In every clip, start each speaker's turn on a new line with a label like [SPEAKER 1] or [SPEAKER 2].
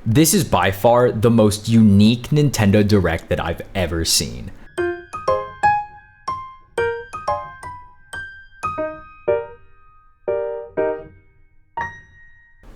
[SPEAKER 1] This is by far the most unique Nintendo Direct that I've ever seen.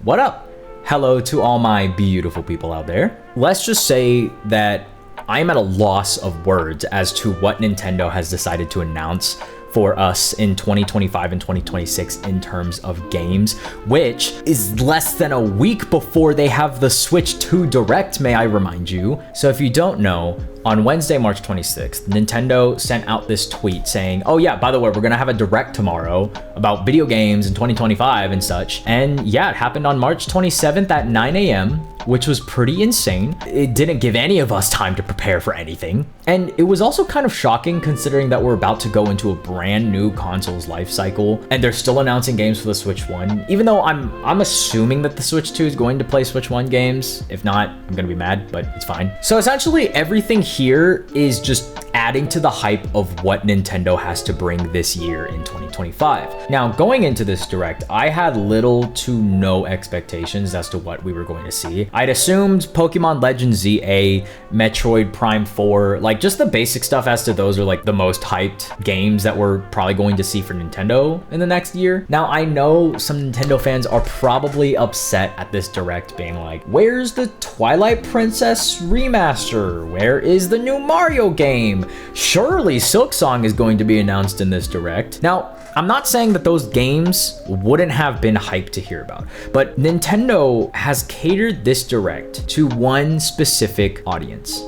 [SPEAKER 1] What up? Hello to all my beautiful people out there. Let's just say that I'm at a loss of words as to what Nintendo has decided to announce for us in 2025 and 2026 in terms of games, which is less than a week before they have the Switch 2 Direct, may I remind you. So if you don't know, on Wednesday, March 26th, Nintendo sent out this tweet saying, oh yeah, by the way, we're gonna have a Direct tomorrow about video games in 2025 and such. And yeah, it happened on March 27th at 9 a.m., which was pretty insane. It didn't give any of us time to prepare for anything. And it was also kind of shocking considering that we're about to go into a brand new console's life cycle and they're still announcing games for the Switch 1, even though I'm assuming that the Switch 2 is going to play Switch 1 games. If not, I'm gonna be mad, but it's fine. So essentially everything here is just adding to the hype of what Nintendo has to bring this year in 2025. Now, going into this Direct, I had little to no expectations as to what we were going to see. I'd assumed Pokemon Legends ZA, Metroid Prime 4, like just the basic stuff as to those are like the most hyped games that we're probably going to see for Nintendo in the next year. Now, I know some Nintendo fans are probably upset at this Direct being like, where's the Twilight Princess remaster? Where is the new Mario game? Surely Silksong is going to be announced in this Direct. Now, I'm not saying that those games wouldn't have been hyped to hear about, but Nintendo has catered this Direct to one specific audience.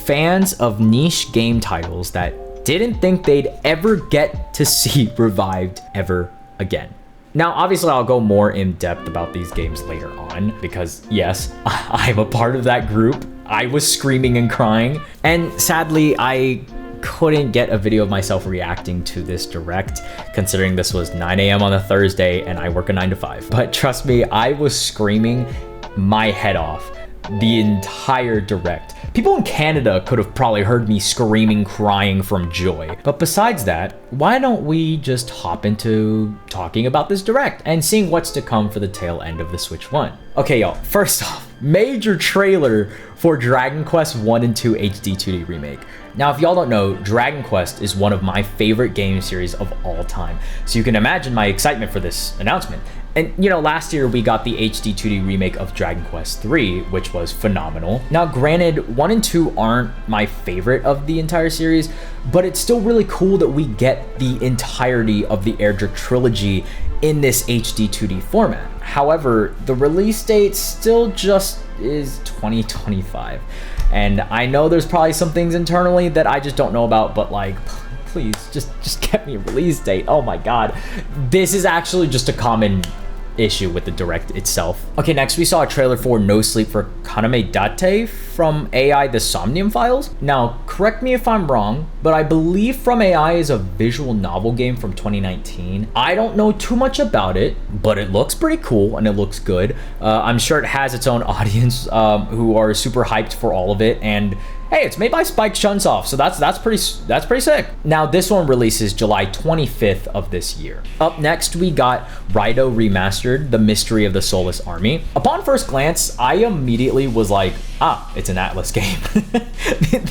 [SPEAKER 1] Fans of niche game titles that didn't think they'd ever get to see revived ever again. Now, obviously, I'll go more in depth about these games later on because, yes, I'm a part of that group. I was screaming and crying, and sadly, I couldn't get a video of myself reacting to this Direct, considering this was 9 a.m. on a Thursday and I work a 9 to 5. But trust me, I was screaming my head off the entire Direct. People in Canada could have probably heard me screaming, crying from joy. But besides that, why don't we just hop into talking about this Direct and seeing what's to come for the tail end of the Switch 1. Okay, y'all, first off, major trailer for Dragon Quest 1 and 2 HD 2D Remake. Now, if y'all don't know, Dragon Quest is one of my favorite game series of all time. So you can imagine my excitement for this announcement. And you know, last year we got the HD 2D remake of Dragon Quest 3, which was phenomenal. Now, granted, 1 and 2 aren't my favorite of the entire series, but it's still really cool that we get the entirety of the Erdrick trilogy in this HD 2D format. However, the release date still just is 2025. And I know there's probably some things internally that I just don't know about, but like, please, just get me a release date. Oh my God. This is actually just a common issue with the Direct itself. Okay, next we saw a trailer for No Sleep for Kaname Date from AI The Somnium Files. Now, correct me if I'm wrong, but I believe From AI is a visual novel game from 2019. I don't know too much about it, but it looks pretty cool and it looks good. I'm sure it has its own audience who are super hyped for all of it, and hey, it's made by Spike Chunsoft, so that's pretty sick. Now, this one releases July 25th of this year. Up next, we got Raidou Remastered, The Mystery of the Soulless Army. Upon first glance, I immediately was like, it's an Atlas game.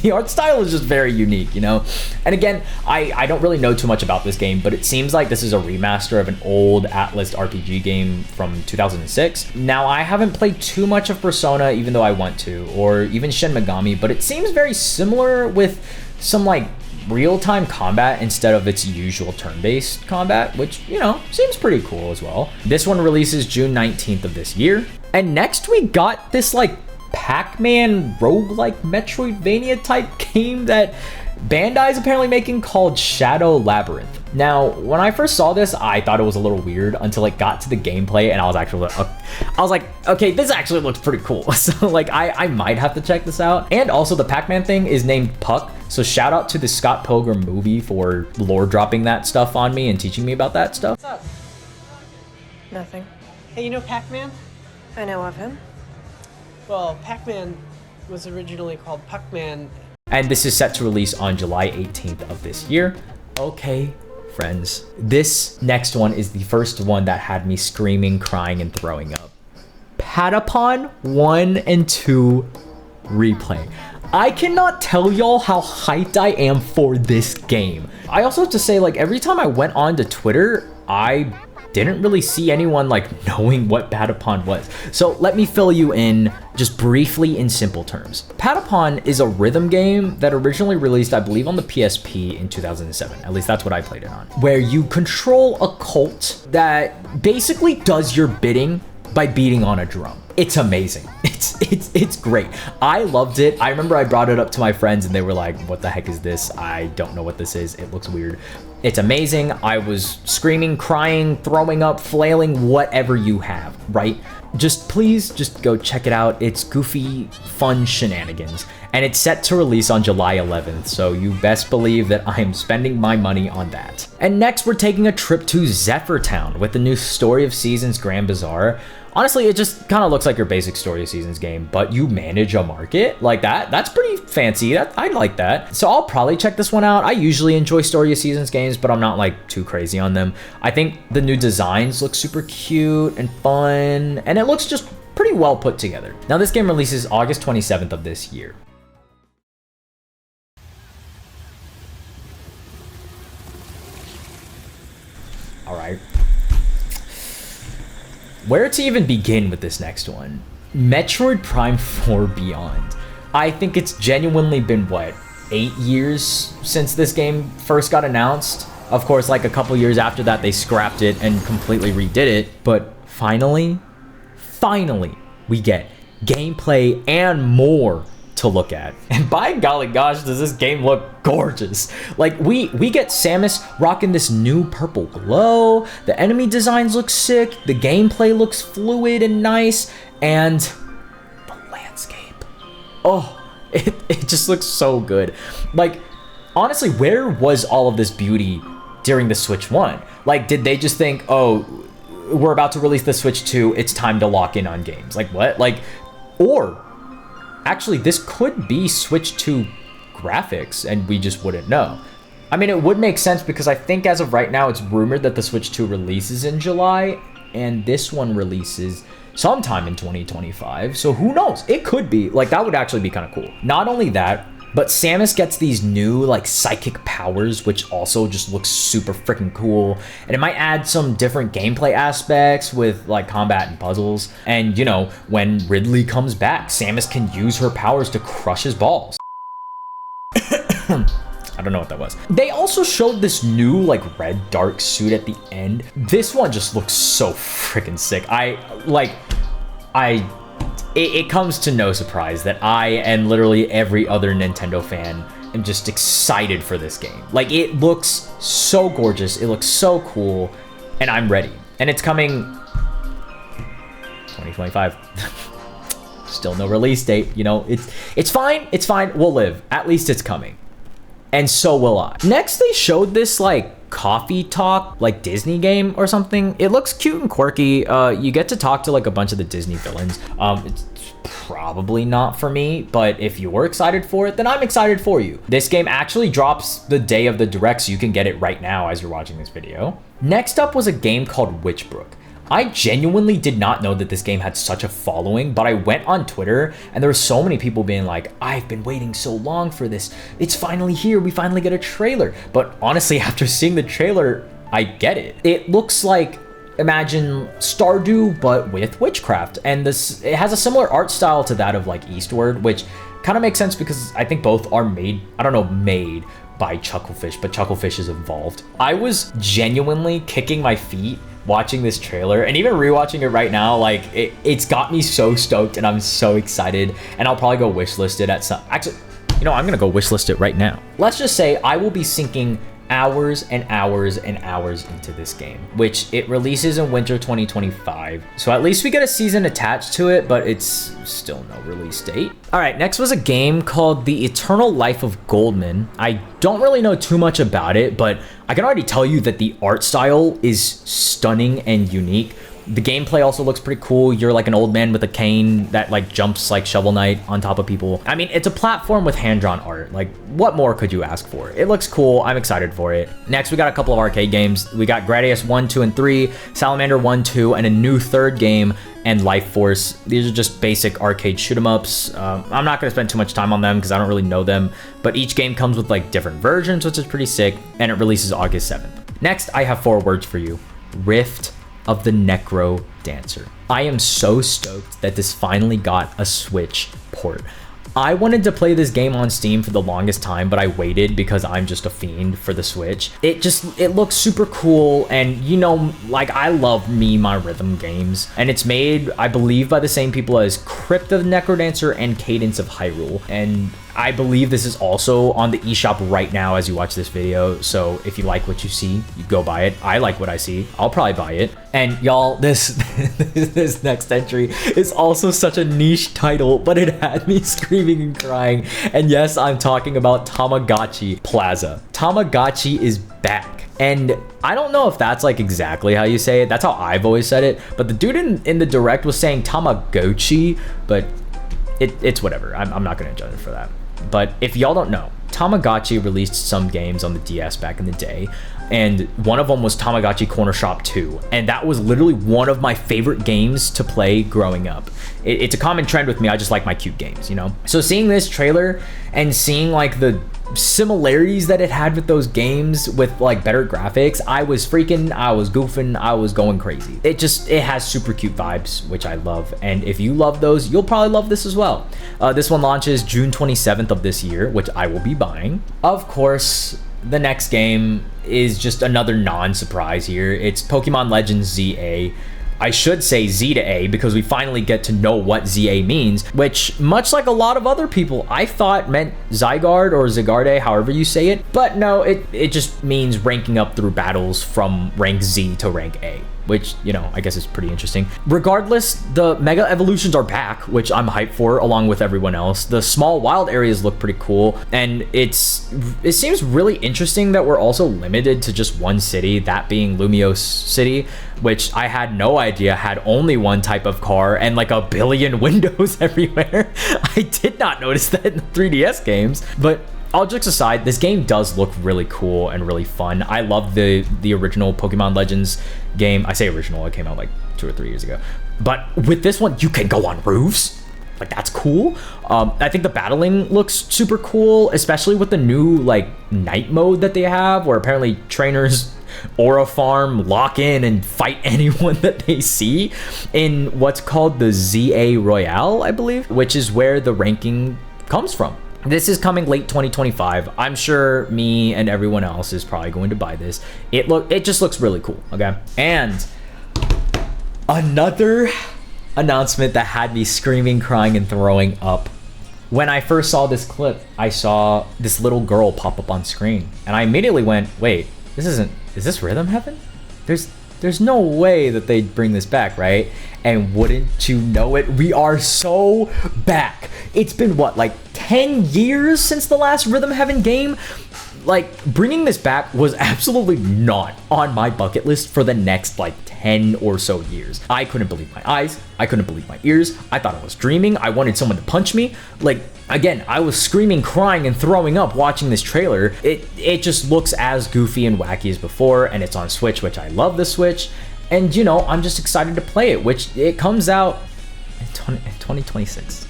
[SPEAKER 1] The art style is just very unique, you know? And again, I don't really know too much about this game, but it seems like this is a remaster of an old Atlas RPG game from 2006. Now, I haven't played too much of Persona, even though I want to, or even Shin Megami, but it seems very similar with some like real-time combat instead of its usual turn-based combat, which, you know, seems pretty cool as well. This one releases June 19th of this year. And next we got this like Pac-Man roguelike Metroidvania type game that Bandai is apparently making called Shadow Labyrinth. Now, when I first saw this, I thought it was a little weird until it got to the gameplay, and I was like, okay, this actually looks pretty cool. So like, I might have to check this out. And also the Pac-Man thing is named Puck. So shout out to the Scott Pilgrim movie for lore dropping that stuff on me and teaching me about that stuff.
[SPEAKER 2] What's up?
[SPEAKER 3] Nothing.
[SPEAKER 2] Hey, you know Pac-Man?
[SPEAKER 3] I know of him.
[SPEAKER 2] Well, Pac-Man was originally called Pac-Man.
[SPEAKER 1] And this is set to release on July 18th of this year. Okay, friends. This next one is the first one that had me screaming, crying, and throwing up. Patapon 1 and 2 replay. I cannot tell y'all how hyped I am for this game. I also have to say, like, every time I went on to Twitter, I didn't really see anyone like knowing what Patapon was. So let me fill you in just briefly in simple terms. Patapon is a rhythm game that originally released, I believe, on the PSP in 2007. At least that's what I played it on. Where you control a cult that basically does your bidding by beating on a drum. It's amazing. It's great. I loved it. I remember I brought it up to my friends and they were like, what the heck is this? I don't know what this is. It looks weird. It's amazing. I was screaming, crying, throwing up, flailing, whatever you have, right? Please just go check it out. It's goofy, fun shenanigans. And it's set to release on July 11th, so you best believe that I am spending my money on that. And next, we're taking a trip to Zephyr Town with the new Story of Seasons Grand Bazaar. Honestly, it just kind of looks like your basic Story of Seasons game, but you manage a market like that. That's pretty fancy. I like that. So I'll probably check this one out. I usually enjoy Story of Seasons games, but I'm not like too crazy on them. I think the new designs look super cute and fun, and it looks just pretty well put together. Now, this game releases August 27th of this year. All right. Where to even begin with this next one? Metroid Prime 4 Beyond. I think it's genuinely been, what, 8 years since this game first got announced? Of course, like a couple years after that, they scrapped it and completely redid it. But finally, we get gameplay and more to look at. And by golly gosh, does this game look gorgeous. Like, we get Samus rocking this new purple glow, the enemy designs look sick, the gameplay looks fluid and nice, and the landscape, oh, it just looks so good. Like, honestly, where was all of this beauty during the Switch 1? Like, did they just think, oh, we're about to release the Switch 2, it's time to lock in on games? Like, what? Like, or actually, this could be Switch 2 graphics, and we just wouldn't know. I mean, it would make sense because I think as of right now, it's rumored that the Switch 2 releases in July, and this one releases sometime in 2025. So who knows? It could be. Like, that would actually be kind of cool. Not only that, but Samus gets these new, like, psychic powers, which also just looks super freaking cool. And it might add some different gameplay aspects with, like, combat and puzzles. And, you know, when Ridley comes back, Samus can use her powers to crush his balls. I don't know what that was. They also showed this new, like, red dark suit at the end. This one just looks so freaking sick. It comes to no surprise that I and literally every other Nintendo fan am just excited for this game. Like, it looks so gorgeous, it looks so cool, and I'm ready. And it's coming 2025. Still no release date, you know, it's fine, we'll live. At least it's coming. And so will I. Next, they showed this, like, coffee talk, like, Disney game or something. It looks cute and quirky. You get to talk to, like, a bunch of the Disney villains. It's probably not for me, but if you're excited for it, then I'm excited for you. This game actually drops the day of the Direct, so you can get it right now as you're watching this video. Next up was a game called Witchbrook. I genuinely did not know that this game had such a following, but I went on Twitter and there were so many people being like, I've been waiting so long for this. It's finally here. We finally get a trailer. But honestly, after seeing the trailer, I get it. It looks like, imagine Stardew, but with witchcraft. And it has a similar art style to that of, like, Eastward, which kind of makes sense because I think both are made by Chucklefish, but Chucklefish is involved. I was genuinely kicking my feet watching this trailer and even rewatching it right now. Like, it's got me so stoked and I'm so excited, and I'll probably go wishlist it at some, actually, you know, I'm gonna go wishlist it right now. Let's just say I will be sinking hours and hours and hours into this game, which it releases in winter 2025. So at least we get a season attached to it, but it's still no release date. All right, next was a game called The Eternal Life of Goldman. I don't really know too much about it, but I can already tell you that the art style is stunning and unique. The gameplay also looks pretty cool. You're like an old man with a cane that, like, jumps like Shovel Knight on top of people. I mean, it's a platform with hand-drawn art. Like, what more could you ask for? It looks cool. I'm excited for it. Next, we got a couple of arcade games. We got Gradius 1, 2, and 3, Salamander 1, 2, and a new third game, and Life Force. These are just basic arcade shoot 'em ups. I'm not going to spend too much time on them because I don't really know them, but each game comes with like different versions, which is pretty sick, and it releases August 7th. Next, I have 4 words for you. Rift of the Necro Dancer. I am so stoked that this finally got a Switch port. I wanted to play this game on Steam for the longest time, but I waited because I'm just a fiend for the Switch. It looks super cool, and you know, like I love my rhythm games, and it's made, I believe, by the same people as Crypt of the Necrodancer and Cadence of Hyrule, and I believe this is also on the eShop right now as you watch this video. So if you like what you see, you go buy it. I like what I see. I'll probably buy it. And y'all, this this next entry is also such a niche title, but it had me screaming and crying. And yes, I'm talking about Tamagotchi Plaza. Tamagotchi is back. And I don't know if that's like exactly how you say it. That's how I've always said it. But the dude in the direct was saying Tamagotchi, but it's whatever. I'm not going to judge it for that. But if y'all don't know, Tamagotchi released some games on the DS back in the day, and one of them was Tamagotchi Corner Shop 2, and that was literally one of my favorite games to play growing up. It's a common trend with me. I just like my cute games, you know? So seeing this trailer and seeing like the similarities that it had with those games with like better graphics, I was goofing, I was going crazy. It has super cute vibes, which I love, and if you love those, you'll probably love this as well. This one launches June 27th of this year, which I will be buying. Of course, the next game is just another non-surprise here. It's Pokemon Legends ZA. I should say Z to A because we finally get to know what ZA means, which, much like a lot of other people, I thought meant Zygarde or Zygarde, however you say it. But no, it just means ranking up through battles from rank Z to rank A, which, you know, I guess is pretty interesting. Regardless, the Mega Evolutions are back, which I'm hyped for, along with everyone else. The small wild areas look pretty cool, and it seems really interesting that we're also limited to just one city, that being Lumiose City, which I had no idea had only one type of car and like a billion windows everywhere. I did not notice that in the 3DS games, but all jokes aside, this game does look really cool and really fun. I love the original Pokemon Legends game. I say original, it came out like 2 or 3 years ago. But with this one, you can go on roofs. Like, that's cool. I think the battling looks super cool, especially with the new like night mode that they have, where apparently trainers Aura Farm lock in and fight anyone that they see in what's called the ZA Royale, I believe, which is where the ranking comes from. This is coming late 2025. I'm sure me and everyone else is probably going to buy this. It just looks really cool, okay? And another announcement that had me screaming, crying, and throwing up. When I first saw this clip, I saw this little girl pop up on screen, and I immediately went, wait, is this Rhythm Heaven? There's no way that they'd bring this back, right? And wouldn't you know it, we are so back. It's been what, like 10 years since the last Rhythm Heaven game? Like, bringing this back was absolutely not on my bucket list for the next like 10 or so years. I couldn't believe my eyes. I couldn't believe my ears. I thought I was dreaming. I wanted someone to punch me. Like, again, I was screaming, crying, and throwing up watching this trailer. It just looks as goofy and wacky as before, and it's on Switch, which I love the Switch. And, you know, I'm just excited to play it, which it comes out in 2026.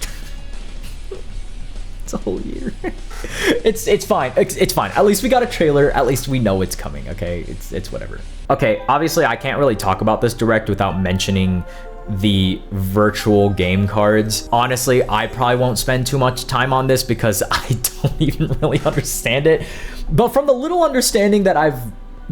[SPEAKER 1] It's a whole year. It's fine. It's fine. At least we got a trailer. At least we know it's coming, okay? It's whatever. Okay, obviously I can't really talk about this direct without mentioning the virtual game cards. Honestly, I probably won't spend too much time on this because I don't even really understand it. But from the little understanding that I've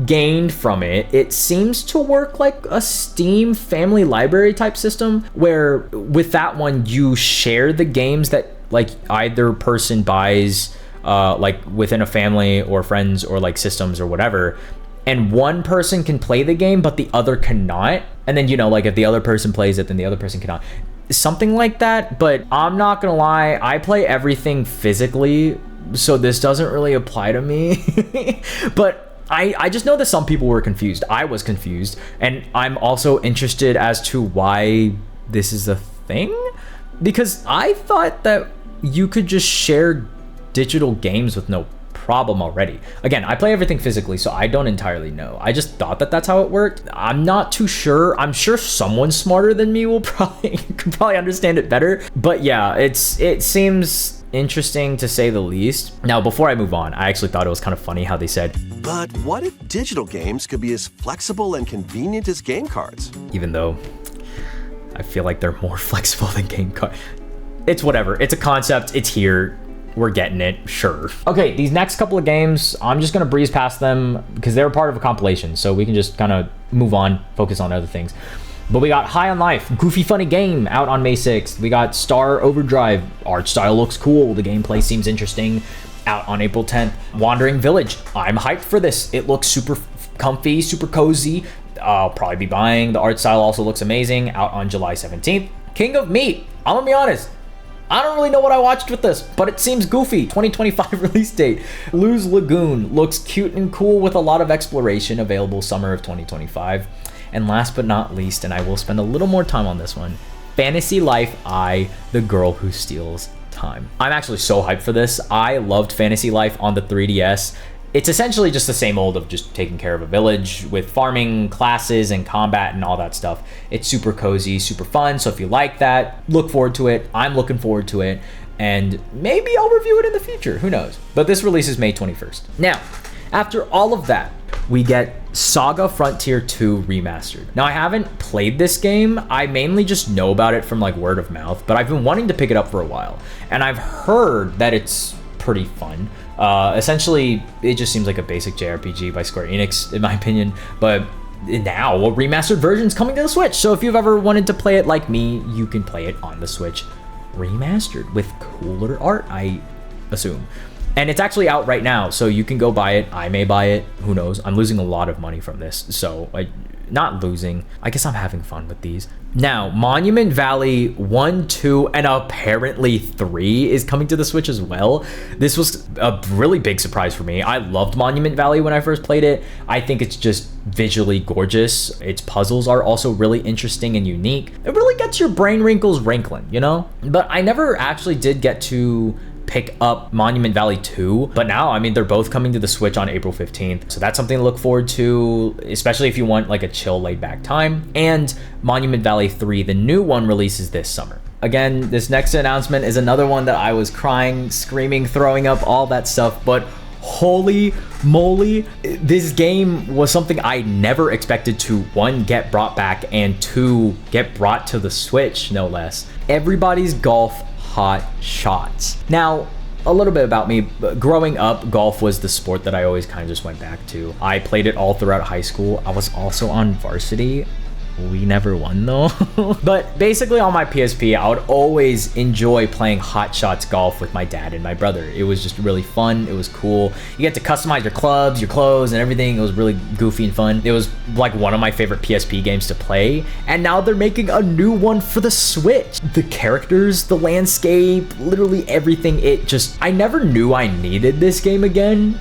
[SPEAKER 1] gained from it, it seems to work like a Steam family library type system, where with that one you share the games that like either person buys like within a family or friends or like systems or whatever, and one person can play the game but the other cannot. And then, you know, like if the other person plays it, then the other person cannot, something like that. But I'm not gonna lie, I play everything physically, so this doesn't really apply to me. But I just know that some people were confused. I was confused, and I'm also interested as to why this is a thing, because I thought that you could just share digital games with no problem already. Again, I play everything physically, so I don't entirely know. I just thought that that's how it worked. I'm not too sure. I'm sure someone smarter than me will probably could probably understand it better. But yeah, it seems interesting to say the least. Now, before I move on, I actually thought it was kind of funny how they said,
[SPEAKER 4] but what if digital games could be as flexible and convenient as game cards?
[SPEAKER 1] even though I feel like they're more flexible than game cards. It's whatever. It's a concept. It's here. We're getting it. Sure. Okay, these next couple of games, I'm just going to breeze past them because they're part of a compilation. So we can just kind of move on, focus on other things. But we got High on Life, goofy, funny game out on May 6th. We got Star Overdrive. Art style looks cool. The gameplay seems interesting. Out on April 10th. Wandering Village. I'm hyped for this. It looks super comfy, super cozy. I'll probably be buying. The art style also looks amazing. Out on July 17th. King of Meat. I'm going to be honest. I don't really know what I watched with this, but it seems goofy. 2025 release date. Luz Lagoon looks cute and cool with a lot of exploration, available summer of 2025. And last but not least, and I will spend a little more time on this one, Fantasy Life I, the Girl Who Steals Time. I'm actually so hyped for this. I loved Fantasy Life on the 3DS. It's essentially just the same old of just taking care of a village with farming, classes, and combat and all that stuff. It's super cozy, super fun. So if you like that, look forward to it. I'm looking forward to it. And maybe I'll review it in the future. Who knows? But this releases May 21st. Now, after all of that, we get Saga Frontier 2 Remastered. Now, I haven't played this game. I mainly just know about it from like word of mouth, but I've been wanting to pick it up for a while. And I've heard that it's pretty fun. Essentially, it just seems like a basic JRPG by Square Enix, in my opinion. But now, a remastered version is coming to the Switch. So if you've ever wanted to play it like me, you can play it on the Switch remastered with cooler art, I assume. And it's actually out right now, so you can go buy it. I may buy it. Who knows? I'm losing a lot of money from this. So, not losing. I guess I'm having fun with these. Now, Monument Valley 1, 2, and apparently 3 is coming to the Switch as well. This was a really big surprise for me. I loved Monument Valley when I first played it. I think it's just visually gorgeous. Its puzzles are also really interesting and unique. It really gets your brain wrinkles wrinkling, you know? But I never actually did get to pick up Monument Valley 2, but now, I mean, they're both coming to the Switch on April 15th, so that's something to look forward to, especially if you want like a chill, laid back time. And Monument Valley 3, the new one, releases this summer. Again, this next announcement is another one that I was crying, screaming, throwing up, all that stuff, but holy moly, this game was something I never expected to, one, get brought back, and two, get brought to the Switch, no less. Everybody's Golf Hot Shots. Now, a little bit about me. Growing up, golf was the sport that I always kind of just went back to. I played it all throughout high school. I was also on varsity. We never won though. But basically on my PSP, I would always enjoy playing Hot Shots golf with my dad and my brother. It was just really fun. It was cool. You get to customize your clubs, your clothes, and everything. It was really goofy and fun. It was like one of my favorite PSP games to play. And now they're making a new one for the Switch. The characters, the landscape, literally everything. I never knew I needed this game again,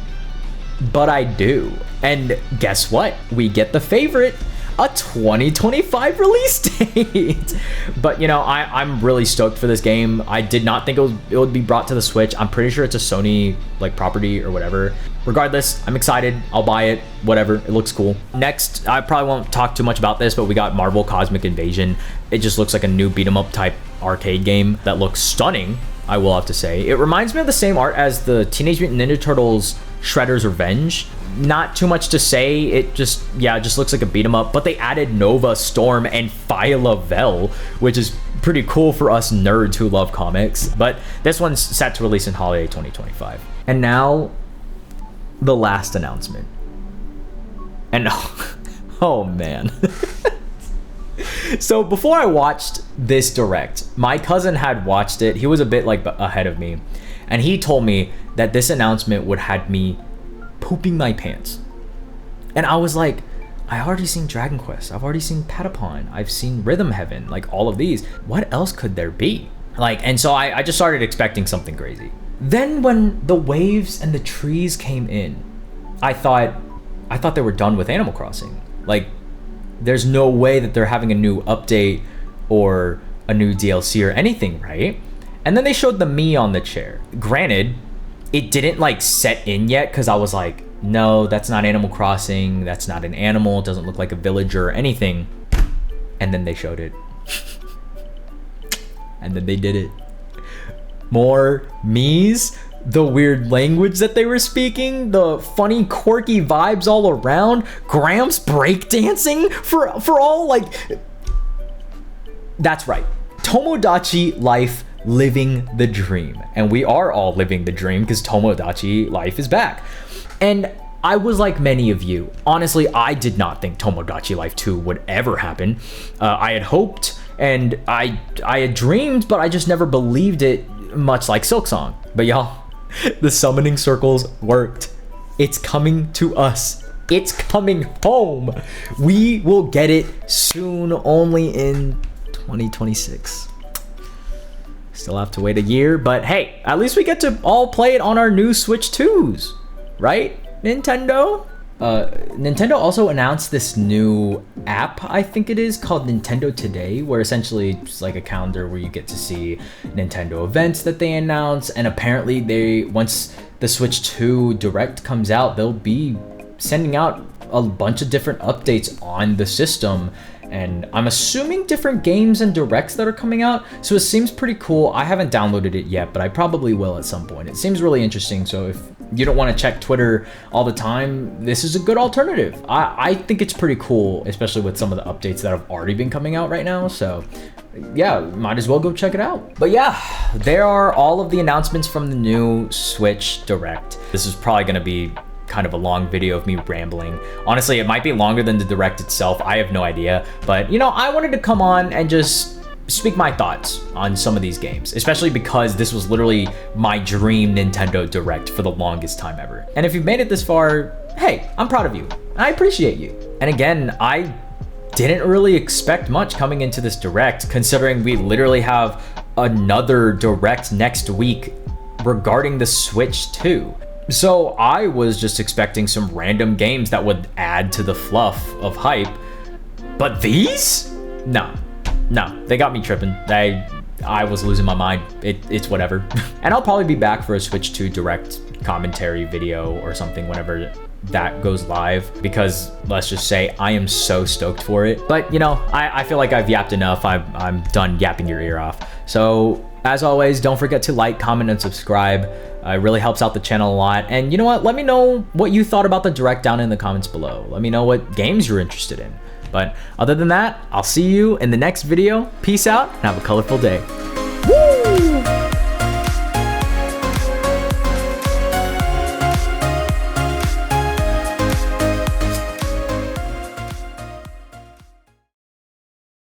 [SPEAKER 1] but I do. And guess what? We get the favorite. A 2025 release date. But you know, I'm really stoked for this game. I did not think it would be brought to the Switch. I'm pretty sure it's a Sony like property or whatever. Regardless, I'm excited. I'll buy it. Whatever. It looks cool. Next, I probably won't talk too much about this, but we got Marvel Cosmic Invasion. It just looks like a new beat 'em up type arcade game that looks stunning, I will have to say. It reminds me of the same art as the Teenage Mutant Ninja Turtles Shredder's Revenge. Not too much to say. It just looks like a beat 'em up, but they added Nova, Storm, and Phyla-Vell, which is pretty cool for us nerds who love comics. But this one's set to release in holiday 2025. And now, the last announcement. And oh man. So before I watched this direct, my cousin had watched it. He was a bit like ahead of me, and he told me that this announcement would have me pooping my pants. And I was like, I already seen Dragon Quest, I've already seen Patapon, I've seen Rhythm Heaven, like all of these. What else could there be? And so I just started expecting something crazy. Then when the waves and the trees came in, I thought they were done with Animal Crossing. Like, there's no way that they're having a new update or a new DLC or anything, right? And then they showed the me on the chair. Granted, it didn't like set in yet because I was like, no, that's not Animal Crossing. That's not an animal. It doesn't look like a villager or anything. And then they showed it. And then they did it. More me's, the weird language that they were speaking, the funny, quirky vibes all around, Gramps breakdancing for all, like... That's right. Tomodachi Life living the dream. And we are all living the dream because Tomodachi Life is back. And I was like many of you. Honestly, I did not think Tomodachi Life 2 would ever happen. I had hoped and I had dreamed, but I just never believed it, much like Silksong. But y'all, the summoning circles worked. It's coming to us. It's coming home. We will get it soon, only in 2026. Still have to wait a year, but hey, at least we get to all play it on our new Switch 2s, right, Nintendo? Nintendo also announced this new app, I think it is, called Nintendo Today, where essentially it's like a calendar where you get to see Nintendo events that they announce, and apparently once the Switch 2 Direct comes out, they'll be sending out a bunch of different updates on the system, and I'm assuming different games and directs that are coming out, so it seems pretty cool. I haven't downloaded it yet, but I probably will at some point. It seems really interesting, so if you don't want to check Twitter all the time, this is a good alternative. I think it's pretty cool, especially with some of the updates that have already been coming out right now, so yeah, might as well go check it out. But yeah, there are all of the announcements from the new Switch Direct. This is probably going to be kind of a long video of me rambling. Honestly, it might be longer than the Direct itself. I have no idea. But, you know, I wanted to come on and just speak my thoughts on some of these games, especially because this was literally my dream Nintendo Direct for the longest time ever. And if you've made it this far, hey, I'm proud of you. I appreciate you. And again, I didn't really expect much coming into this Direct, considering we literally have another Direct next week regarding the Switch 2. So I was just expecting some random games that would add to the fluff of hype, but these? No, they got me tripping. I was losing my mind. It's whatever. And I'll probably be back for a Switch 2 Direct commentary video or something whenever that goes live, because let's just say I am so stoked for it. But you know, I feel like I've yapped enough. I'm done yapping your ear off. So as always, don't forget to like, comment, and subscribe. It really helps out the channel a lot. And you know what? Let me know what you thought about the Direct down in the comments below. Let me know what games you're interested in. But other than that, I'll see you in the next video. Peace out and have a colorful day.